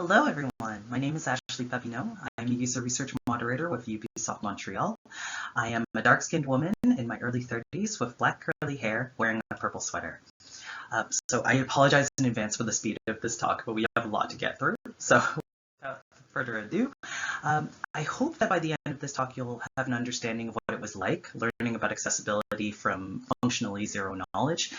Hello, everyone. My name is Ashley Papineau. I'm a user research moderator with Ubisoft Montreal. I am a dark-skinned woman in my early 30s with black curly hair wearing a purple sweater. So I apologize in advance for the speed of this talk, but we have a lot to get through. So without further ado, I hope that by the end of this talk, you'll have an understanding of what it was like learning about accessibility from functionally zero knowledge.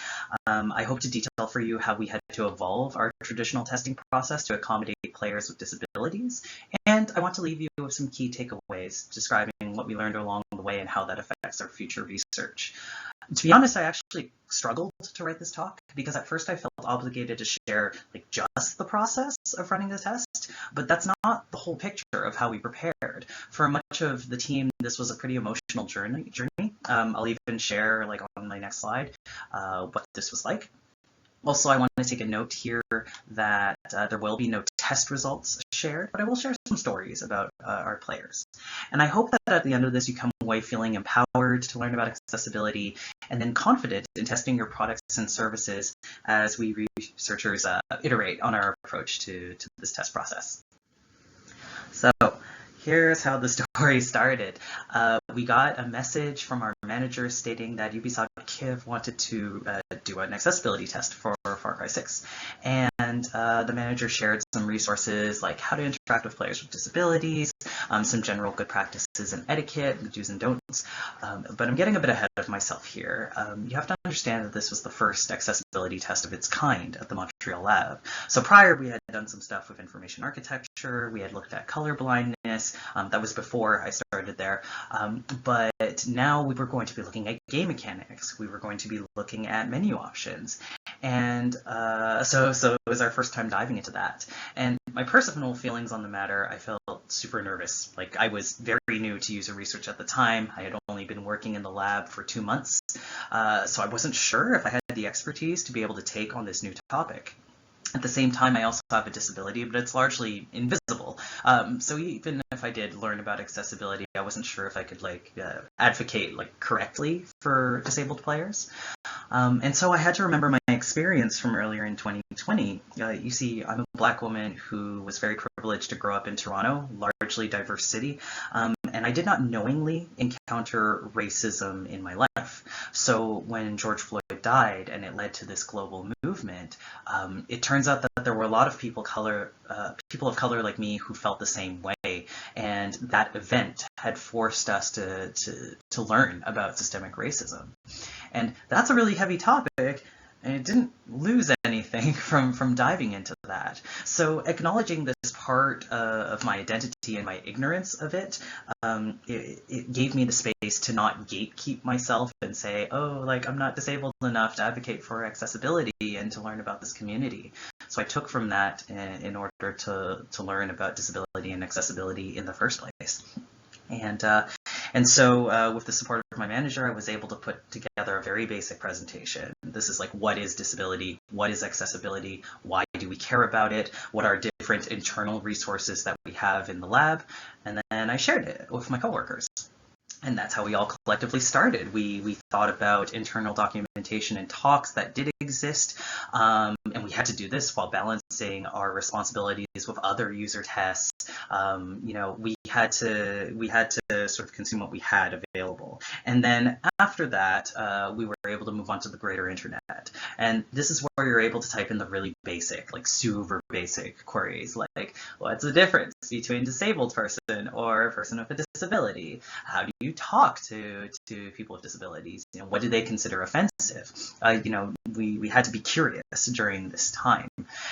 I hope to detail for you how we had to evolve our traditional testing process to accommodate players with disabilities. And I want to leave you with some key takeaways describing what we learned along the way and how that affects our future research. To be honest, I actually struggled to write this talk because at first I felt obligated to share just the process of running the test, but that's not the whole picture of how we prepared. For much of the team, this was a pretty emotional journey. I'll even share on my next slide what this was like. Also, I want to take a note here that there will be no test results shared, but I will share some stories about our players. And I hope that at the end of this, you come away feeling empowered to learn about accessibility and then confident in testing your products and services as we researchers iterate on our approach to this test process. So here's how the story started. We got a message from our manager stating that Ubisoft Kyiv wanted to do an accessibility test for Far Cry 6. And the manager shared some resources like how to interact with players with disabilities, some general good practices and etiquette, the do's and don'ts. But I'm getting a bit ahead of myself here. You have to understand that this was the first accessibility test of its kind at the Montreal lab. So prior, we had done some stuff with information architecture, we had looked at color blindness, that was before I started there. But now we were going to be looking at game mechanics. We were going to be looking at menu options. And so it was our first time diving into that. And my personal feelings on the matter, I felt super nervous. I was very new to user research at the time. I had only been working in the lab for 2 months. So I wasn't sure if I had the expertise to be able to take on this new topic. At the same time, I also have a disability, but it's largely invisible. So even if I did learn about accessibility, I wasn't sure if I could advocate correctly for disabled players. And so I had to remember my experience from earlier in 2020. You see, I'm a Black woman who was very privileged to grow up in Toronto, largely diverse city, and I did not knowingly encounter racism in my life. So when George Floyd died and it led to this global movement, it turns out that there were a lot of people of color like me who felt the same way, and that event had forced us to learn about systemic racism. And that's a really heavy topic, and it didn't lose anything from diving into that. So acknowledging this part of my identity and my ignorance of it, it gave me the space to not gatekeep myself and say, oh, I'm not disabled enough to advocate for accessibility and to learn about this community. So I took from that in order to learn about disability and accessibility in the first place. And so with the support of my manager, I was able to put together a very basic presentation. This is what is disability? What is accessibility? Why do we care about it? What are different internal resources that we have in the lab? And then I shared it with my coworkers. And that's how we all collectively started. We thought about internal documentation and talks that did exist, and we had to do this while balancing our responsibilities with other user tests. We had to sort of consume what we had available. And then after that, we were able to move on to the greater internet. And this is where you're able to type in the really basic, super basic queries, what's the difference between disabled person or a person with a disability? How do you talk to people with disabilities? What do they consider offensive? We had to be curious during this time.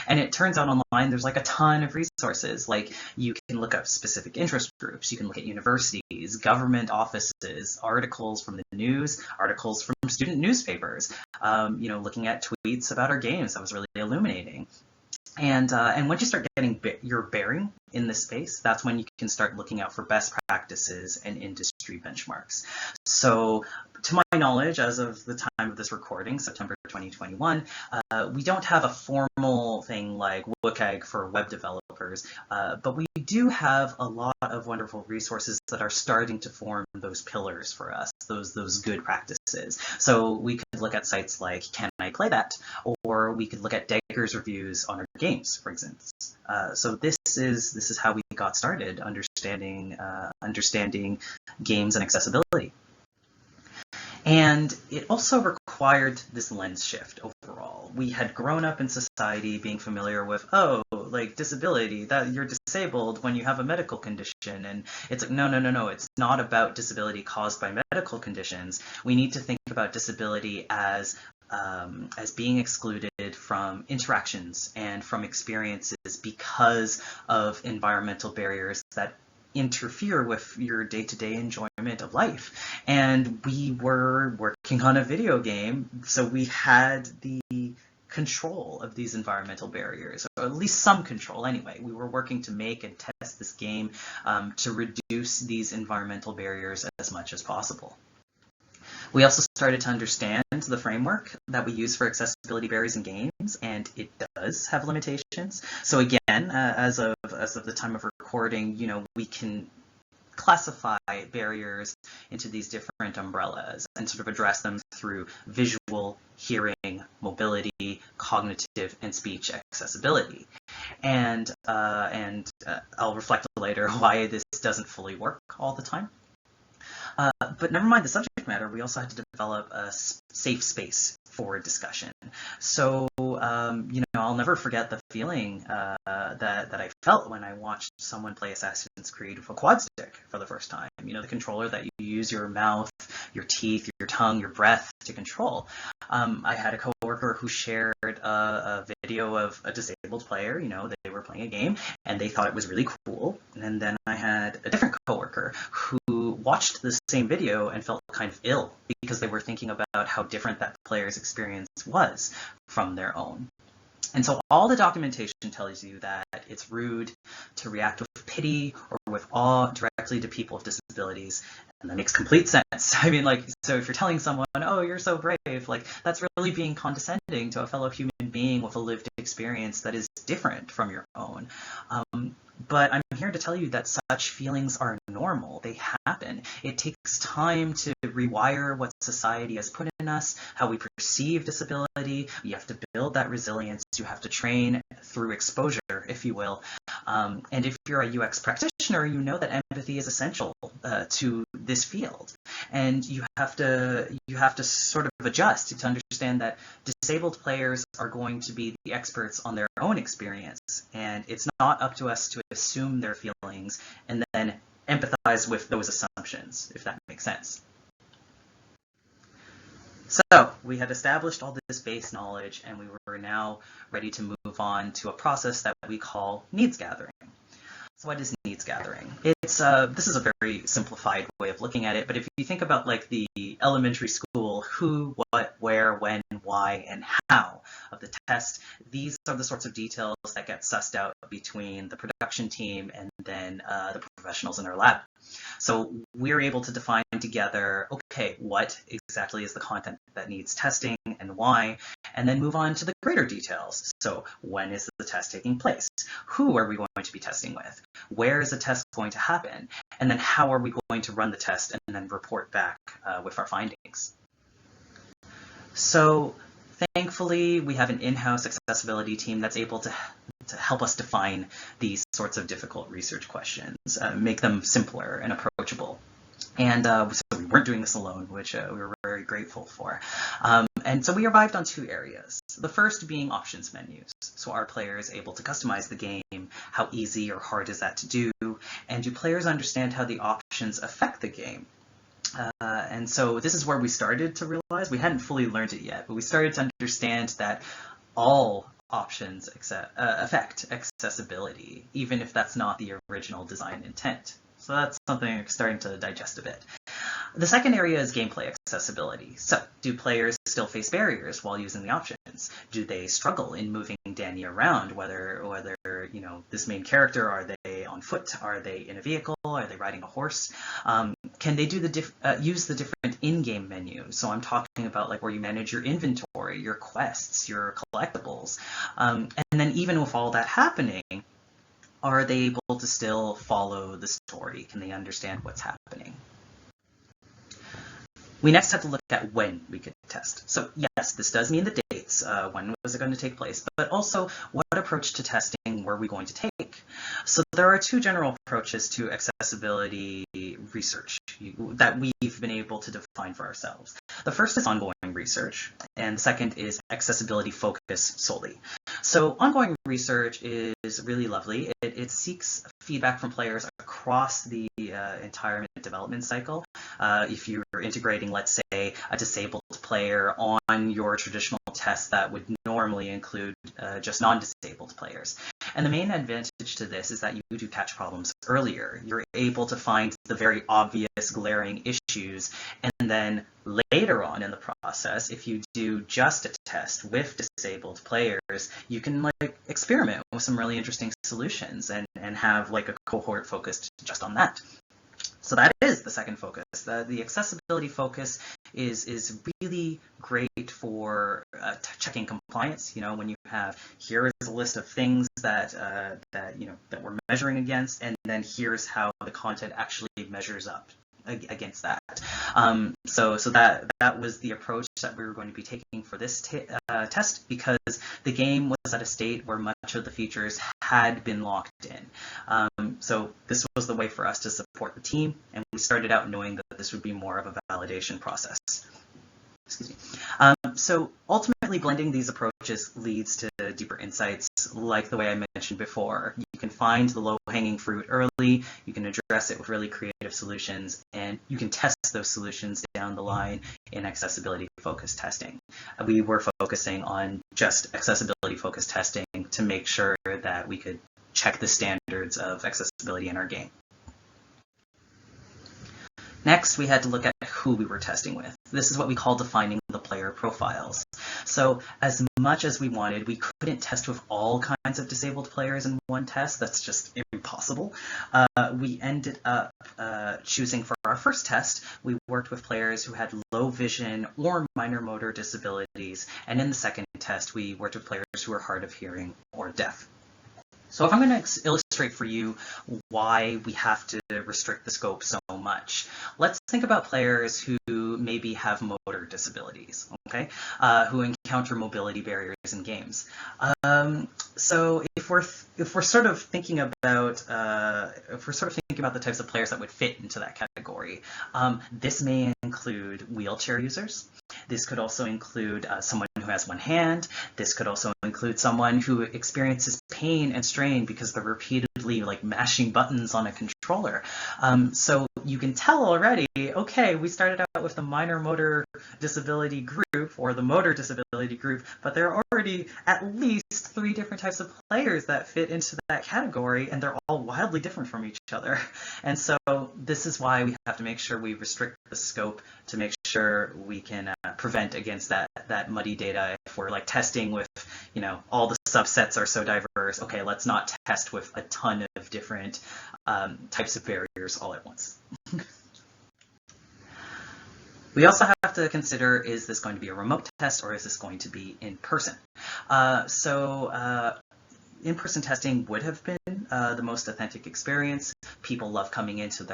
And it turns out online there's a ton of resources. You can look up specific interest groups, you can look at universities, government offices, articles from the news, articles from student newspapers, looking at tweets about our games. That was really illuminating. And once you start getting your bearing in this space, that's when you can start looking out for best practices and industry industry benchmarks. So to my knowledge, as of the time of this recording, September 2021, we don't have a formal thing like WCAG for web developers, but we do have a lot of wonderful resources that are starting to form those pillars for us, those good practices. So we could look at sites like Can I Play That? Or we could look at Dagger's reviews on our games, for instance. So this is how we got started understanding games and accessibility. And it also required this lens shift overall. We had grown up in society being familiar with, oh, like disability, that you're disabled when you have a medical condition. And it's like, no, it's not about disability caused by medical conditions. We need to think about disability as being excluded from interactions and from experiences because of environmental barriers that interfere with your day-to-day enjoyment of life. And we were working on a video game, so we had the control of these environmental barriers, or at least some control anyway. We were working to make and test this game to reduce these environmental barriers as much as possible. We also started to understand the framework that we use for accessibility barriers in games, and it does have limitations. So again, as of the time of recording, we can classify barriers into these different umbrellas and sort of address them through visual, hearing, mobility, cognitive, and speech accessibility. And I'll reflect later why this doesn't fully work all the time. But never mind the subject matter, we also had to develop a safe space for discussion. So, I'll never forget the feeling that I felt when I watched someone play Assassin's Creed with a quad stick for the first time. The controller that you use your mouth, your teeth, your tongue, your breath to control. I had a coworker who shared a video of a disabled player. They were playing a game and they thought it was really cool. And then I had a different coworker who watched the same video and felt kind of ill because they were thinking about how different that player's experience was from their own. And so all the documentation tells you that it's rude to react with pity or with awe directly to people with disabilities. And that makes complete sense. So if you're telling someone, oh, you're so brave, that's really being condescending to a fellow human being with a lived experience that is different from your own. But I'm here to tell you that such feelings are normal. They happen. It takes time to rewire what society has put in us, how we perceive disability. You have to build that resilience. You have to train through exposure, if you will. And if you're a UX practitioner, you know that empathy is essential to this field. And you have to sort of adjust to understand that disabled players are going to be the experts on their own experience. And it's not up to us to assume their feelings and then empathize with those assumptions, if that makes sense. So we had established all this base knowledge, and we were now ready to move on to a process that we call needs gathering. So what is needs gathering? This is a very simplified way of looking at it, but if you think about the elementary school who, what, where, when, why, and how of the test, these are the sorts of details that get sussed out between the production team and then the professionals in our lab. So we're able to define together, okay, what exactly is the content that needs testing and why, and then move on to the greater details. So when is the test taking place? Who are we going to be testing with? Where is the test going to happen? And then how are we going to run the test and then report back with our findings? So thankfully, we have an in-house accessibility team that's able to help us define these sorts of difficult research questions, make them simpler and approachable. And so we weren't doing this alone, which we were very grateful for. And so we arrived on two areas. The first being options menus. So are players able to customize the game? How easy or hard is that to do? And do players understand how the options affect the game? And so this is where we started to realize, we hadn't fully learned it yet, but we started to understand that all options affect accessibility, even if that's not the original design intent. So that's something I'm starting to digest a bit. The second area is gameplay accessibility. So do players still face barriers while using the options? Do they struggle in moving Danny around, whether this main character, are they on foot? Are they in a vehicle? Are they riding a horse? can they do use the different in-game menus? So I'm talking about like where you manage your inventory, your quests, your collectibles, and then even with all that happening, are they able to still follow the story? Can they understand what's happening? We next have to look at when we could test. So yes, this does mean the dates, when was it going to take place, but also what approach to testing were we going to take? So there are two general approaches to accessibility research that we've been able to define for ourselves. The first is ongoing research, and the second is accessibility focus solely. So ongoing research is really lovely. It seeks feedback from players across the entire development cycle. If you're integrating, let's say, a disabled player on your traditional test that would normally include just non-disabled players. And the main advantage to this is that you do catch problems earlier. You're able to find the very obvious glaring issues, and then later on in the process, if you do just a test with disabled players, you can like experiment with some really interesting solutions and have like a cohort focused just on that. So that is the second focus. The accessibility focus is really great for checking compliance. You know, when you have, here is a list of things that that we're measuring against, and then here's how the content actually measures up against that. So that was the approach that we were going to be taking for this test, because the game was at a state where much of the features had been locked in. So this was the way for us to support the team, and we started out knowing that this would be more of a validation process. Excuse me. So ultimately, blending these approaches leads to deeper insights, like the way I mentioned before. You can find the low-hanging fruit early, you can address it with really creative solutions, and you can test those solutions down the line in accessibility-focused testing. We were focusing on just accessibility-focused testing to make sure that we could check the standards of accessibility in our game. Next, we had to look at who we were testing with. This is what we call defining the player profiles. So as much as we wanted, we couldn't test with all kinds of disabled players in one test. That's just impossible. We ended up choosing for our first test, we worked with players who had low vision or minor motor disabilities. And in the second test, we worked with players who were hard of hearing or deaf. So if I'm going to illustrate for you why we have to restrict the scope so much, let's think about players who maybe have motor disabilities, okay, who encounter mobility barriers in games. So if we're sort of thinking about the types of players that would fit into that category, this may include wheelchair users. This could also include someone who has one hand. This could also include someone who experiences pain and strain because they're repeatedly like mashing buttons on a controller. So you can tell already, okay, we started out with the minor motor disability group or the motor disability group, but there are already at least 3 different types of players that fit into that category, and they're all wildly different from each other. And so this is why we have to make sure we restrict the scope to make sure we can prevent against that muddy data. If we're like testing with, you know, all the subsets are so diverse, okay, let's not test with a ton of different types of barriers all at once. We also have to consider, is this going to be a remote test or is this going to be in person? In-person testing would have been the most authentic experience. People love coming into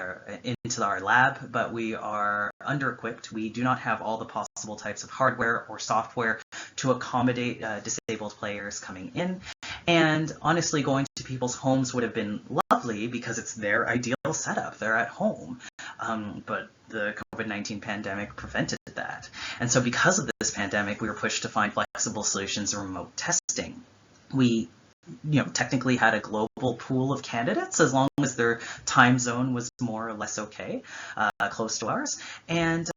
our lab, but we are under-equipped. We do not have all the possible types of hardware or software to accommodate disabled players coming in. And honestly, going to people's homes would have been lovely because it's their ideal setup. They're at home. But the COVID-19 pandemic prevented that. And so because of this pandemic, we were pushed to find flexible solutions in remote testing. We technically had a global pool of candidates as long as their time zone was more or less okay, close to ours. And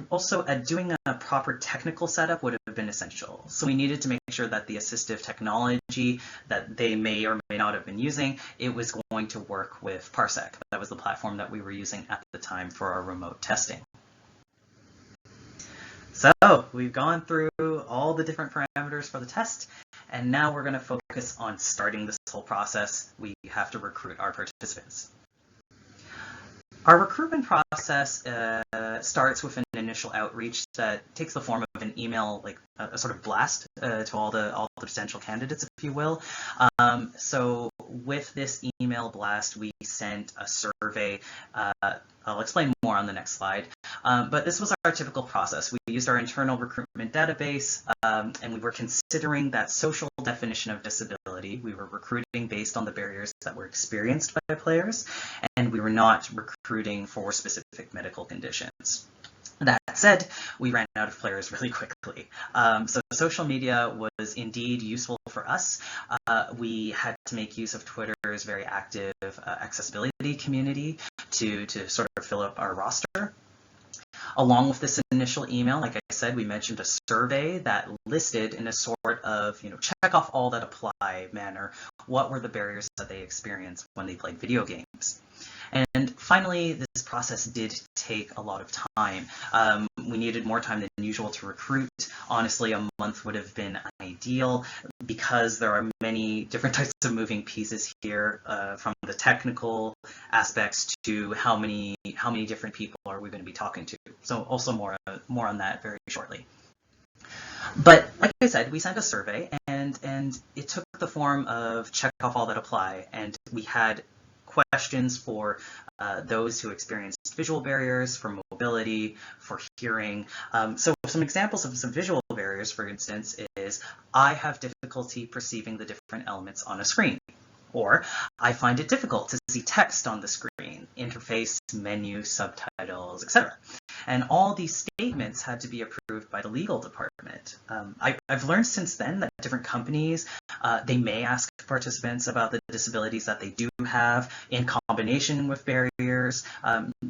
also doing a proper technical setup would have been essential. So we needed to make sure that the assistive technology that they may or may not have been using, it was going to work with Parsec. That was the platform that we were using at the time for our remote testing. So we've gone through all the different parameters for the test, and now we're going to focus on starting this whole process. We have to recruit our participants. Our recruitment process starts with an initial outreach that takes the form of an email, like a sort of blast to all the potential candidates, if you will. So with this email blast, we sent a survey. I'll explain more on the next slide. But this was our typical process. We used our internal recruitment database, and we were considering that social definition of disability. We were recruiting based on the barriers that were experienced by players, and we were not recruiting for specific medical conditions. That said, we ran out of players really quickly. So social media was indeed useful for us. We had to make use of Twitter's very active accessibility community to sort of fill up our roster. Along with this initial email, like I said, we mentioned a survey that listed in a sort of, check off all that apply manner, what were the barriers that they experienced when they played video games. And finally, this process did take a lot of time. We needed more time than usual to recruit. Honestly, a month would have been ideal because there are many different types of moving pieces here, from the technical aspects to how many different people are we going to be talking to. So also more on that very shortly. But like I said, we sent a survey, and it took the form of check off all that apply, and we had questions for those who experienced visual barriers, for mobility, for hearing. So some examples of some visual barriers, for instance, is I have difficulty perceiving the different elements on a screen. Or I find it difficult to see text on the screen, interface, menu, subtitles, etc. And all these statements had to be approved by the legal department. I've learned since then that different companies, they may ask participants about the disabilities that they do have in combination with barriers,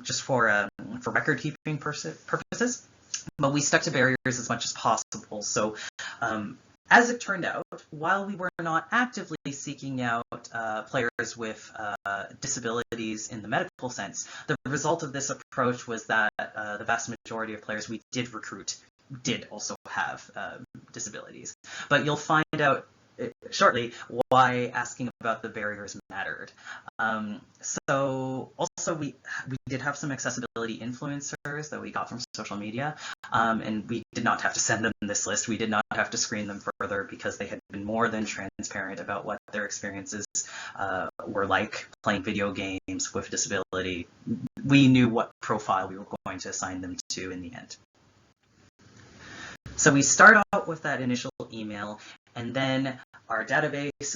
just for record-keeping purposes. But we stuck to barriers as much as possible. So as it turned out, while we were not actively seeking out players with disabilities in the medical sense, the result of this approach was that the vast majority of players we did recruit did also have disabilities. But you'll find out shortly why asking about the barriers mattered. So also we did have some accessibility influencers that we got from social media, and we did not have to send them this list. We did not have to screen them further because they had been more than transparent about what their experiences were like playing video games with disability. We knew what profile we were going to assign them to in the end. So we start out with that initial email, and then our database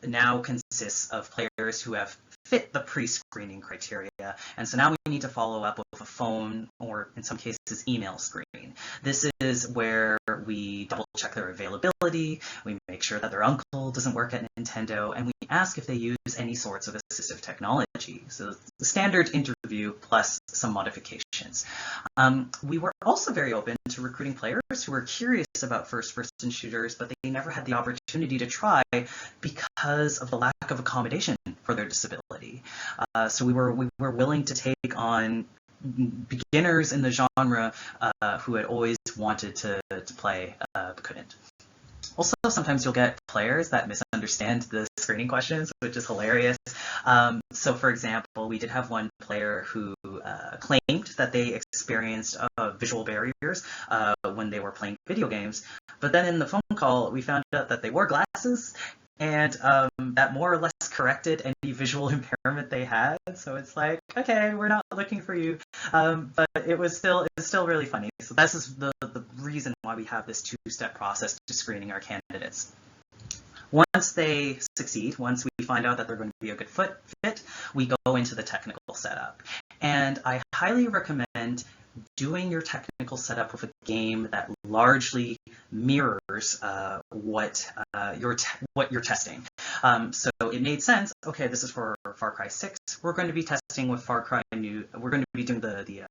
now consists of players who have fit the pre-screening criteria. And so now we need to follow up with a phone or, in some cases, email screen. This is where we double check their availability, we make sure that their uncle doesn't work at Nintendo, and we ask if they use any sorts of assistive technology. So the standard interview plus some modifications. We were also very open to recruiting players who were curious about first-person shooters, but they never had the opportunity to try because of the lack of accommodation for their disability. So we were willing to take on beginners in the genre who had always wanted to play but couldn't. Also, sometimes you'll get players that misunderstand the screening questions, which is hilarious. So, for example, we did have one player who claimed that they experienced visual barriers when they were playing video games. But then in the phone call, we found out that they wore glasses, and that more or less corrected any visual impairment they had. So it's like, okay, we're not looking for you, but it's still really funny. So this is the reason why we have this two-step process to screening our candidates. Once they succeed, once we find out that they're going to be a good fit, we go into the technical setup. And I highly recommend doing your technical setup with a game that largely mirrors what you're testing. So it made sense. Okay, this is for Far Cry 6. We're going to be testing with Far Cry New. We're going to be doing the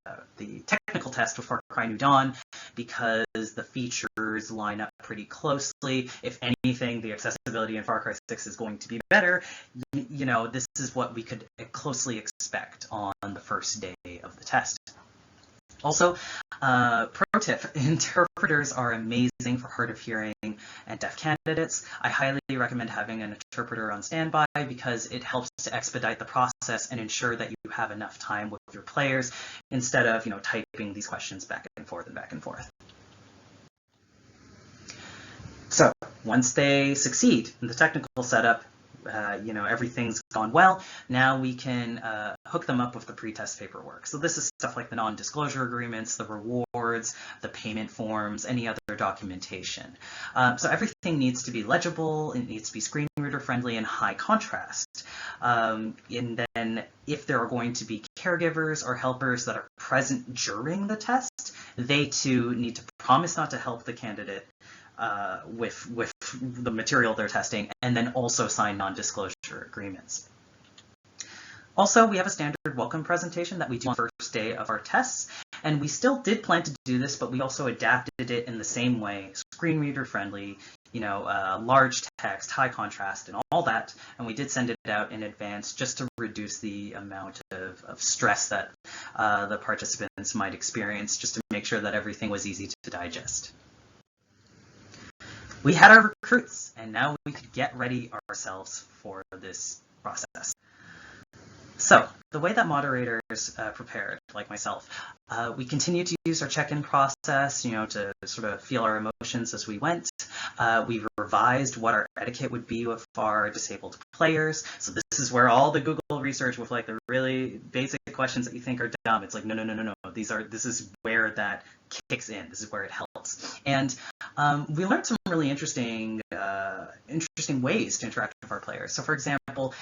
technical test with Far Cry New Dawn because the features line up pretty closely. If anything, the accessibility in Far Cry 6 is going to be better. This is what we could closely expect on the first day of the test. Also, pro tip, interpreters are amazing for hard of hearing and deaf candidates. I highly recommend having an interpreter on standby because it helps to expedite the process and ensure that you have enough time with your players instead of, typing these questions back and forth and back and forth. So once they succeed in the technical setup, everything's gone well. Now we can hook them up with the pre-test paperwork. So this is stuff like the non-disclosure agreements, the rewards, the payment forms, any other documentation. So everything needs to be legible, it needs to be screen reader friendly and high contrast. And then if there are going to be caregivers or helpers that are present during the test, they too need to promise not to help the candidate with the material they're testing, and then also sign non-disclosure agreements. Also, we have a standard welcome presentation that we do on the first day of our tests, and we still did plan to do this, but we also adapted it in the same way, screen reader friendly, large text, high contrast, and all that, and we did send it out in advance just to reduce the amount of stress that the participants might experience, just to make sure that everything was easy to digest. We had our recruits, and now we could get ready ourselves for this process. So the way that moderators prepared, like myself, we continued to use our check-in process, to sort of feel our emotions as we went. We revised what our etiquette would be with our disabled players. So this is where all the Google research with like the really basic questions that you think are dumb, it's like, no. This is where that kicks in. This is where it helps. And we learned some really interesting ways to interact with our players. So for example,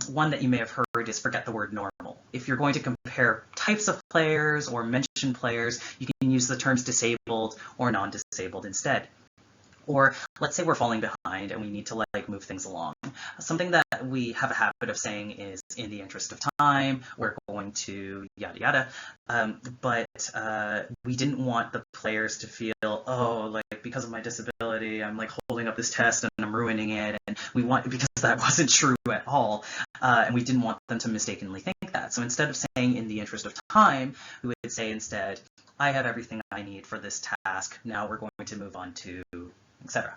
one that you may have heard is forget the word normal. If you're going to compare types of players or mention players, you can use the terms disabled or non-disabled instead. Or let's say we're falling behind and we need to move things along. Something that we have a habit of saying is in the interest of time, we're going to yada yada. But we didn't want the players to feel, because of my disability, I'm holding up this test and I'm ruining it. And because that wasn't true at all. And we didn't want them to mistakenly think that. So instead of saying in the interest of time, we would say instead, I have everything I need for this task. Now we're going to move on to etc.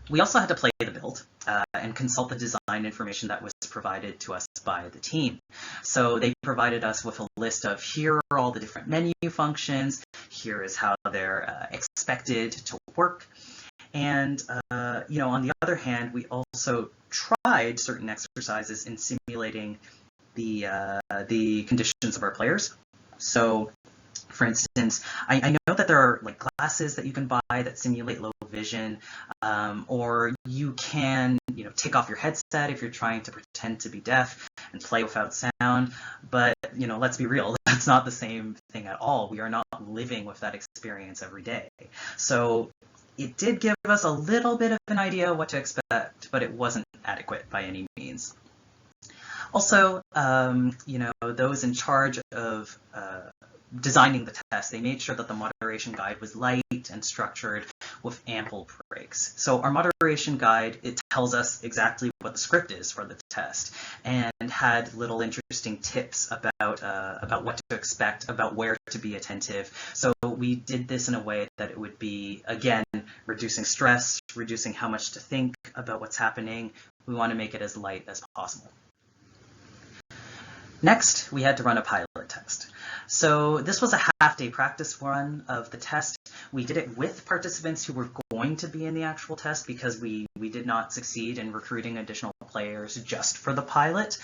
We also had to play the build and consult the design information that was provided to us by the team. So they provided us with a list of here are all the different menu functions, here is how they're expected to work. And on the other hand, we also tried certain exercises in simulating the conditions of our players. So for instance, I know that there are glasses that you can buy that simulate low vision, or you can take off your headset if you're trying to pretend to be deaf and play without sound. But let's be real, that's not the same thing at all. We are not living with that experience every day. So it did give us a little bit of an idea what to expect, but it wasn't adequate by any means. Also, those in charge of designing the test, they made sure that the moderation guide was light and structured with ample breaks. So our moderation guide, it tells us exactly what the script is for the test and had little interesting tips about what to expect, about where to be attentive. So we did this in a way that it would be, again, reducing stress, reducing how much to think about what's happening. We want to make it as light as possible. Next, we had to run a pilot test. So this was a half-day practice run of the test. We did it with participants who were going to be in the actual test because we did not succeed in recruiting additional players just for the pilot.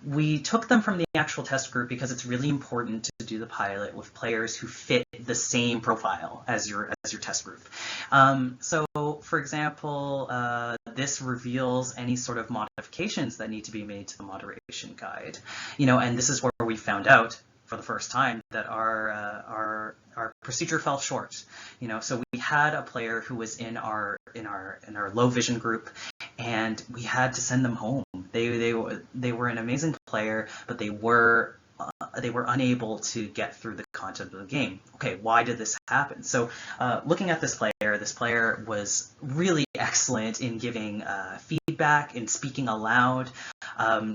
We took them from the actual test group because it's really important to do the pilot with players who fit the same profile as your test group. So, for example, this reveals any sort of modifications that need to be made to the moderation guide. And this is where we found out for the first time that our procedure fell short. So we had a player who was in our low vision group, and we had to send them home. They were an amazing player, but they were unable to get through the content of the game. Okay, why did this happen? So looking at this player was really excellent in giving feedback, in speaking aloud. But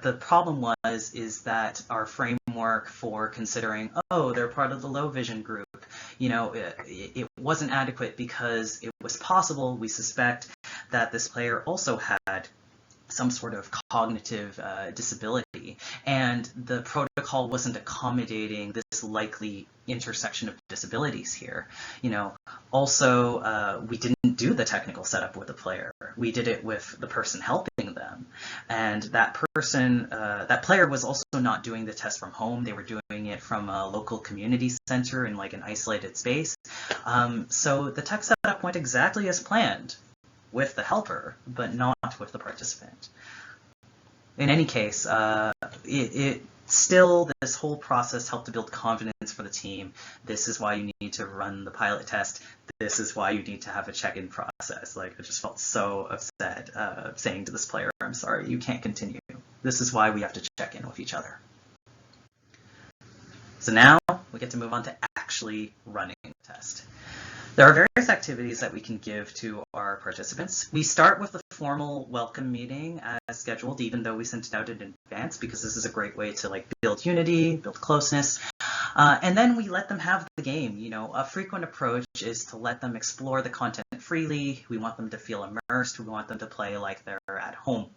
the problem is that our framework framework for considering, oh, they're part of the low vision group. It wasn't adequate because it was possible, we suspect, that this player also had some sort of cognitive disability, and the protocol wasn't accommodating this likely intersection of disabilities here. Also, we didn't do the technical setup with the player. We did it with the person helping them, and that player was also not doing the test from home. They were doing it from a local community center in like an isolated space. So the tech setup went exactly as planned with the helper, but not with the participant. In any case, this whole process helped to build confidence for the team. This is why you need to run the pilot test. This is why you need to have a check-in process. Like, I just felt so upset saying to this player, I'm sorry, you can't continue. This is why we have to check in with each other. So now we get to move on to actually running the test. There are various activities that we can give to our participants. We start with the formal welcome meeting as scheduled, even though we sent it out in advance, because this is a great way to build unity, build closeness. And then we let them have the game. A frequent approach is to let them explore the content freely. We want them to feel immersed. We want them to play like they're at home.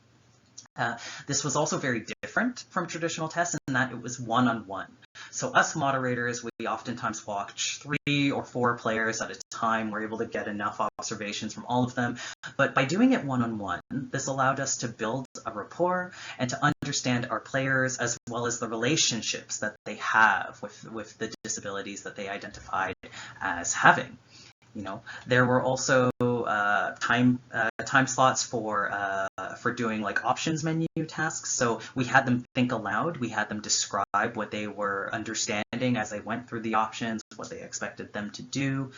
This was also very different from traditional tests in that it was one-on-one. So us moderators, we oftentimes watch 3 or 4 players at a time. We're able to get enough observations from all of them. But by doing it one-on-one, this allowed us to build a rapport and to understand our players as well as the relationships that they have with the disabilities that they identified as having. There were also time slots for doing options menu tasks. So we had them think aloud. We had them describe what they were understanding as they went through the options, what they expected them to do.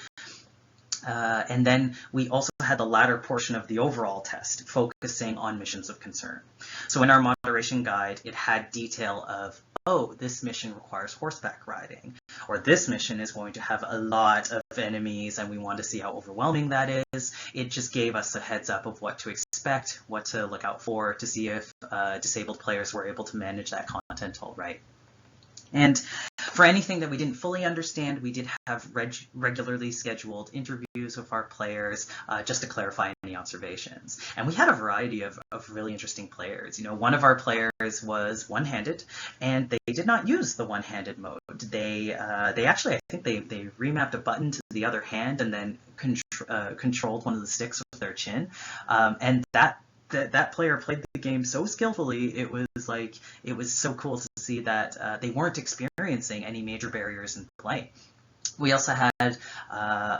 And then we also had the latter portion of the overall test, focusing on missions of concern. So in our moderation guide, it had detail of, oh, this mission requires horseback riding, or this mission is going to have a lot of enemies and we want to see how overwhelming that is. It just gave us a heads up of what to expect, what to look out for, to see if disabled players were able to manage that content all right. And for anything that we didn't fully understand, we did have regularly scheduled interviews with our players just to clarify any observations. And we had a variety of really interesting players. One of our players was one-handed, and they did not use the one-handed mode. They actually, I think they remapped a button to the other hand and then controlled one of the sticks with their chin. And that player played the game so skillfully, it was so cool to see that they weren't experiencing any major barriers in play. We also had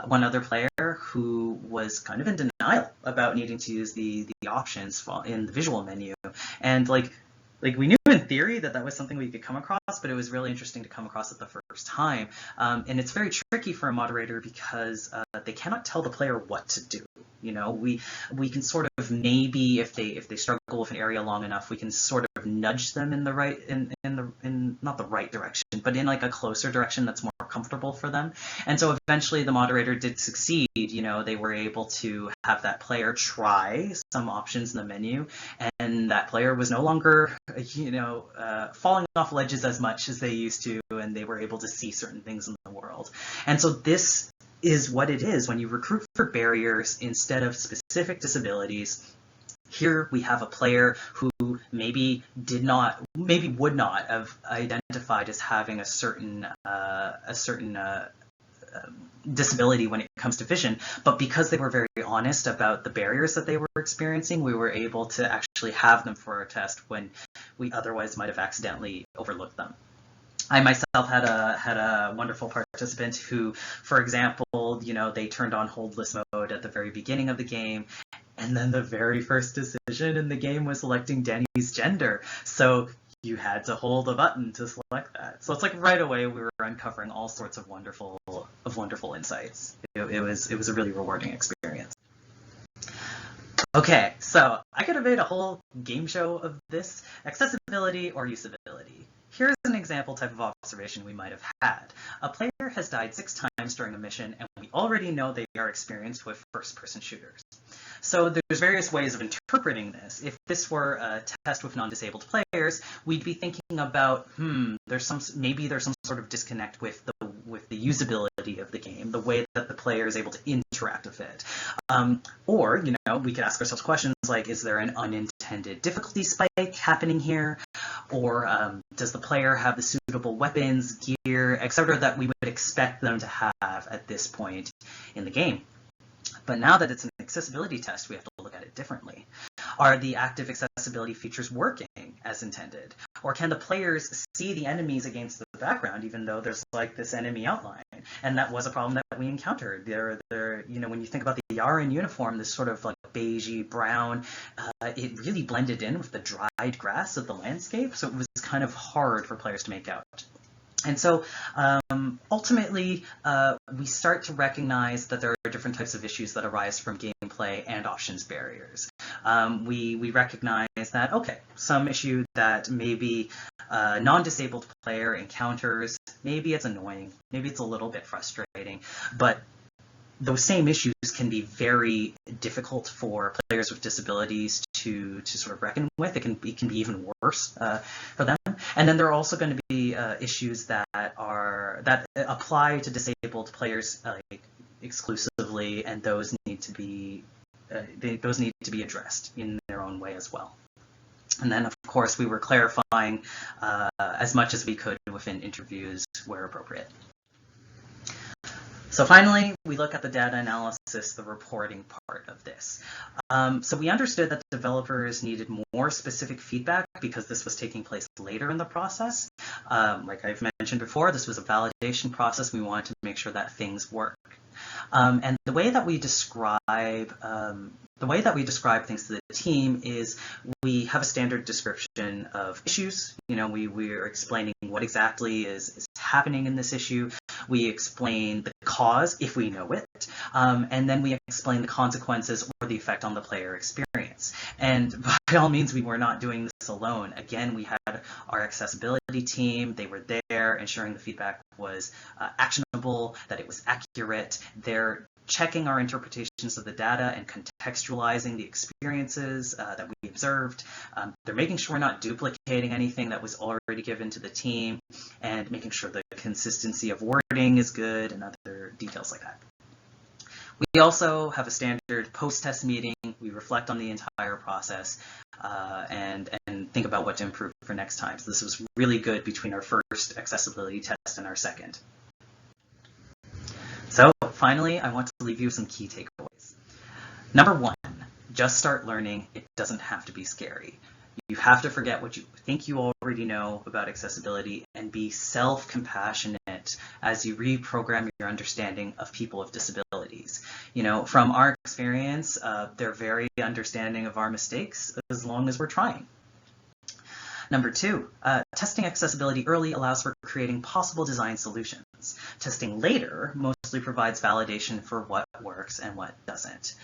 one other player who was kind of in denial about needing to use the options in the visual menu, and we knew in theory that was something we could come across, but it was really interesting to come across it the first time. And it's very tricky for a moderator because they cannot tell the player what to do. We can sort of, maybe if they struggle with an area long enough, we can sort of nudge them in the right, in not the right direction, but in a closer direction that's more comfortable for them. And so eventually the moderator did succeed. They were able to have that player try some options in the menu, and that player was no longer falling off ledges as much as they used to, and they were able to see certain things in the world. And so this is what it is when you recruit for barriers instead of specific disabilities. Here we have a player who maybe would not have identified as having a certain disability when it comes to vision, but because they were very honest about the barriers that they were experiencing, we were able to actually have them for our test when we otherwise might have accidentally overlooked them. I myself had a wonderful participant who, for example, they turned on holdless mode at the very beginning of the game, and then the very first decision in the game was selecting Denny's gender. So you had to hold a button to select that. So it's right away we were uncovering all sorts of wonderful insights. It was a really rewarding experience. Okay, so I could have made a whole game show of this: accessibility or usability. Here's an example type of observation we might have had. A player has died 6 times during a mission, and we already know they are experienced with first-person shooters. So there's various ways of interpreting this. If this were a test with non-disabled players, we'd be thinking about, maybe there's some sort of disconnect with the usability of the game, the way that the player is able to interact with it. Or, we could ask ourselves questions like, is there an unintended difficulty spike happening here? Or does the player have the suitable weapons, gear, etc. that we would expect them to have at this point in the game? But now that it's an accessibility test, we have to look at it differently. Are the active accessibility features working as intended? Or can the players see the enemies against the background, even though there's like this enemy outline? And that was a problem that we encountered. When you think about the Yaren uniform, this sort of like beigey brown, it really blended in with the dried grass of the landscape, so it was kind of hard for players to make out. And so ultimately, we start to recognize that there are different types of issues that arise from gameplay and options barriers. We recognize that, okay, some issue that maybe a non-disabled player encounters, maybe it's annoying, maybe it's a little bit frustrating, but those same issues can be very difficult for players with disabilities to sort of reckon with. It can be even worse for them. And then there are also going to be issues that apply to disabled players exclusively, and those need to be addressed in their own way as well. And then, of course, we were clarifying as much as we could within interviews where appropriate. So finally, we look at the data analysis, the reporting part of this. So we understood that developers needed more specific feedback because this was taking place later in the process. Like I've mentioned before, this was a validation process. We wanted to make sure that things work. And the way that we describe things to the team is we have a standard description of issues. We're explaining what exactly is happening in this issue. We explain the cause, if we know it, and then we explain the consequences or the effect on the player experience. And by all means, we were not doing this alone. Again, we had our accessibility team. They were there ensuring the feedback was actionable, that it was accurate. They're checking our interpretations of the data and contextualizing the experiences that we observed. They're making sure we're not duplicating anything that was already given to the team, and making sure the consistency of wording is good and other details like that. We also have a standard post-test meeting. We reflect on the entire process and think about what to improve for next time. So this was really good between our first accessibility test and our second. So finally, I want to leave you with some key takeaways. Number 1, just start learning. It doesn't have to be scary. You have to forget what you think you already know about accessibility and be self-compassionate as you reprogram your understanding of people with disabilities. From our experience, they're very understanding of our mistakes as long as we're trying. Number 2, testing accessibility early allows for creating possible design solutions. Testing later mostly provides validation for what works and what doesn't.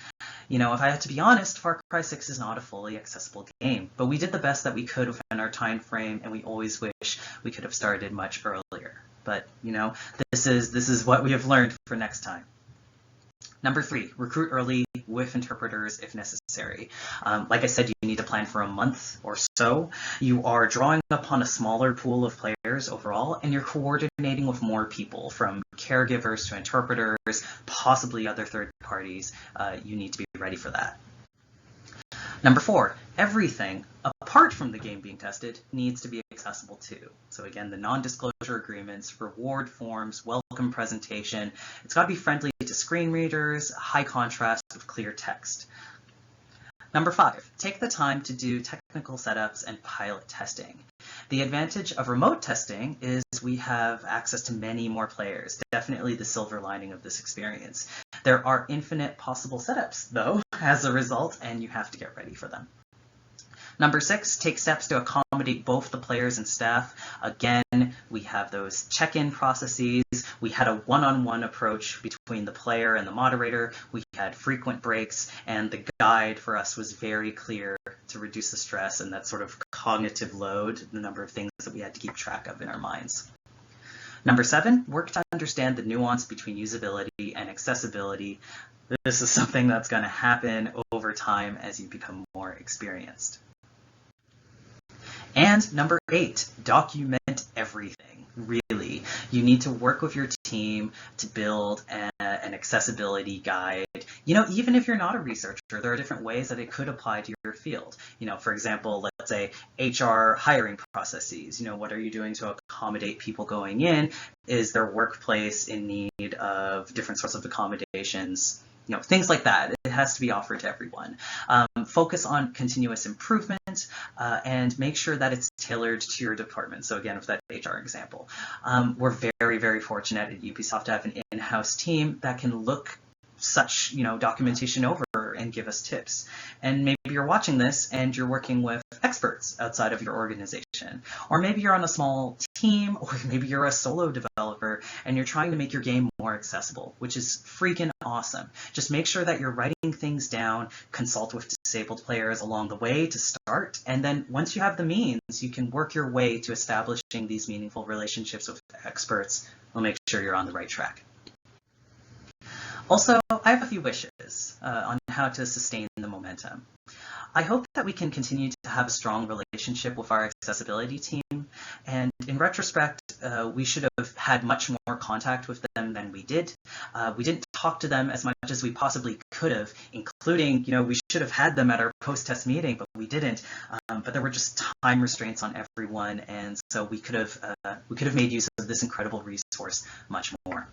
If I had to be honest, Far Cry 6 is not a fully accessible game, but we did the best that we could within our time frame, and we always wish we could have started much earlier. But, this is what we have learned for next time. Number 3, recruit early with interpreters if necessary. Like I said, you need to plan for a month or so. You are drawing upon a smaller pool of players overall, and you're coordinating with more people, from caregivers to interpreters, possibly other third parties. You need to be ready for that. Number 4, everything apart from the game being tested needs to be accessible too. So again, the non-disclosure agreements, reward forms, welcome presentation, it's got to be friendly to screen readers, high contrast with clear text. Number 5, take the time to do technical setups and pilot testing. The advantage of remote testing is we have access to many more players, definitely the silver lining of this experience. There are infinite possible setups, though, as a result, and you have to get ready for them. Number 6, take steps to accommodate both the players and staff. Again, we have those check-in processes. We had a one-on-one approach between the player and the moderator. We had frequent breaks, and the guide for us was very clear to reduce the stress and that sort of cognitive load, the number of things that we had to keep track of in our minds. Number 7, work to understand the nuance between usability and accessibility. This is something that's going to happen over time as you become more experienced. And number 8, document everything, really. You need to work with your team to build an accessibility guide. Even if you're not a researcher, there are different ways that it could apply to your field. For example, let's say HR hiring processes. What are you doing to accommodate people going in? Is their workplace in need of different sorts of accommodations? Things like that. It has to be offered to everyone. Focus on continuous improvement and make sure that it's tailored to your department. So again, with that HR example, we're very, very fortunate at Ubisoft to have an in-house team that can look such documentation over and give us tips. And maybe you're watching this and you're working with experts outside of your organization, or maybe you're on a small team, or maybe you're a solo developer and you're trying to make your game more accessible, which is freaking awesome. Just make sure that you're writing things down, consult with disabled players along the way to start, and then once you have the means, you can work your way to establishing these meaningful relationships with experts. We'll make sure you're on the right track. Also, I have a few wishes on how to sustain the momentum. I hope that we can continue to have a strong relationship with our accessibility team, and in retrospect, we should have had much more contact with them than we did. We didn't talk to them as much as we possibly could have, including, we should have had them at our post-test meeting, but we didn't. But there were just time restraints on everyone, and so we could have made use of this incredible resource much more.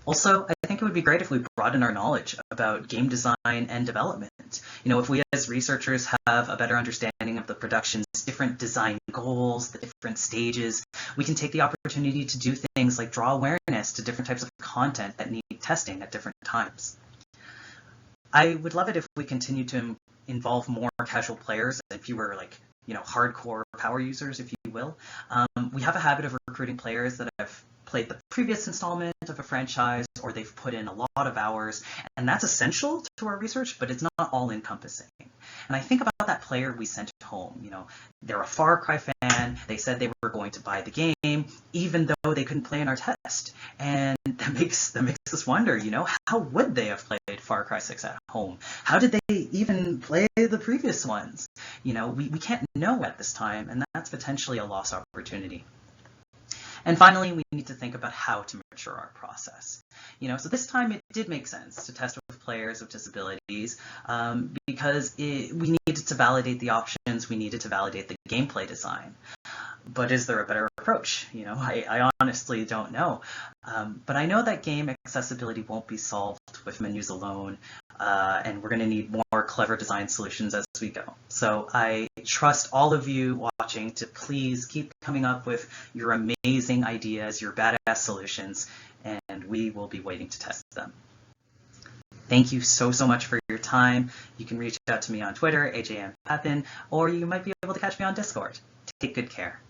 Also, I think it would be great if we broaden our knowledge about game design and development. If we as researchers have a better understanding of the production's different design goals, the different stages, we can take the opportunity to do things like draw awareness to different types of content that need testing at different times. I would love it if we continued to involve more casual players and fewer hardcore power users, if you will. We have a habit of recruiting players that have played the previous installment of a franchise, or they've put in a lot of hours, and that's essential to our research, but it's not all-encompassing. And I think about that player we sent home. They're a Far Cry fan. They said they were going to buy the game, even though they couldn't play in our test. And that makes us wonder, how would they have played Far Cry 6 at home? How did they even play the previous ones? We can't know at this time, and that's potentially a lost opportunity. And finally, we need to think about how to mature our process. So this time it did make sense to test with players with disabilities because we needed to validate the options, we needed to validate the gameplay design. But is there a better approach? I honestly don't know. But I know that game accessibility won't be solved with menus alone, and we're going to need more clever design solutions as we go. So I trust all of you watching to please keep coming up with your amazing ideas, your badass solutions, and we will be waiting to test them. Thank you so much for your time. You can reach out to me on Twitter, AJM Papin, or you might be able to catch me on Discord. Take good care.